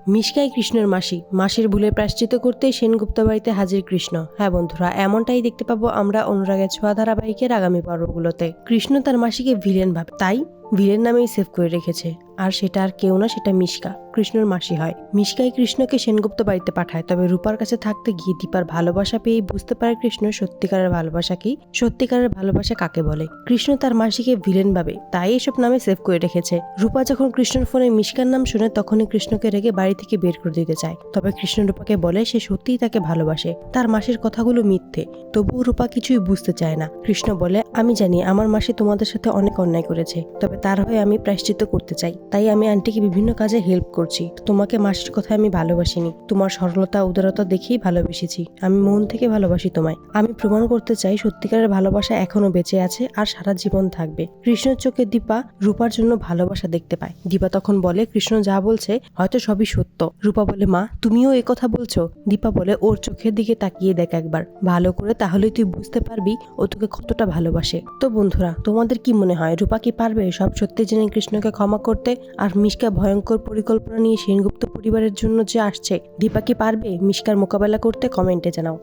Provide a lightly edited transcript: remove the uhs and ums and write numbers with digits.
মিশকাই কৃষ্ণের মাসি, মাসির ভুলের প্রায়শ্চিত্ত করতে সেনগুপ্ত বাড়িতে হাজির কৃষ্ণ। হ্যাঁ বন্ধুরা, এমনটাই দেখতে পাবো আমরা অনুরাগের ছোঁয়া ধারাবাহিকের আগামী পর্বগুলোতে। কৃষ্ণ তার মাসিকে ভিলেন ভাবে, তাই ভিলেন নামেই সেভ করে রেখেছে। আর সেটা আর কেউ না, সেটা মিশকা, কৃষ্ণর মাসি হয়। মিশকাই কৃষ্ণকে সেনগুপ্ত বাড়িতে পাঠায়, তবে রূপার কাছে থাকতে গিয়ে দীপার ভালোবাসা পেয়ে বুঝতে পারে কৃষ্ণ সত্যিকারের ভালোবাসা কি, সত্যিকারের ভালোবাসা কাকে বলে। কৃষ্ণ তার মাসিকে ভিলেন ভাবে, তাই এসব নামে সেভ করে রেখেছে। রূপা যখন কৃষ্ণর ফোনে মিশকার নাম শুনে তখনই কৃষ্ণকে রেগে বাড়ি থেকে বের করে দিতে চায়। তবে কৃষ্ণ রূপাকে বলে সে সত্যিই তাকে ভালোবাসে, তার মাসির কথাগুলো মিথ্যে। তবুও রূপা কিছুই বুঝতে চায় না। কৃষ্ণ বলে, আমি জানি আমার মাসি তোমাদের সাথে অনেক অন্যায় করেছে, তবে তার হয়ে আমি প্রায়শ্চিত্ত করতে চাই, তাই আমি আন্টিকে বিভিন্ন কাজে হেল্প করছি। তোমাকে মাসির কথা আমি ভালোবাসিনি, তোমার সরলতা উদারতা দেখেই ভালোবেসেছি। আমি মন থেকে ভালোবাসি তোমায়। আমি প্রমাণ করতে চাই সত্যিকারের ভালোবাসা এখনো বেঁচে আছে আর সারা জীবন থাকবে। কৃষ্ণের চোখে দীপা রূপার জন্য ভালোবাসা দেখতে পায়। দীপা তখন বলে, কৃষ্ণ যা বলছে হয়তো সবই সত্য। রূপা বলে, মা তুমিও এই কথা বলছো? দীপা বলে, ওর চোখের দিকে তাকিয়ে দেখ একবার ভালো করে, তাহলেই তুই বুঝতে পারবি ও তোকে কতটা ভালোবাসে। তো বন্ধুরা, তোমাদের কি মনে হয় রূপা কি পারবে সব সত্যি জেনে কৃষ্ণকে ক্ষমা করতে? আর মিশকা ভয়ঙ্কর পরিকল্পনা নিয়ে সেনগুপ্ত পরিবারের জন্য যে আসছে, দীপা কি পারবে মিশকার মোকাবেলা করতে? কমেন্টে জানাও।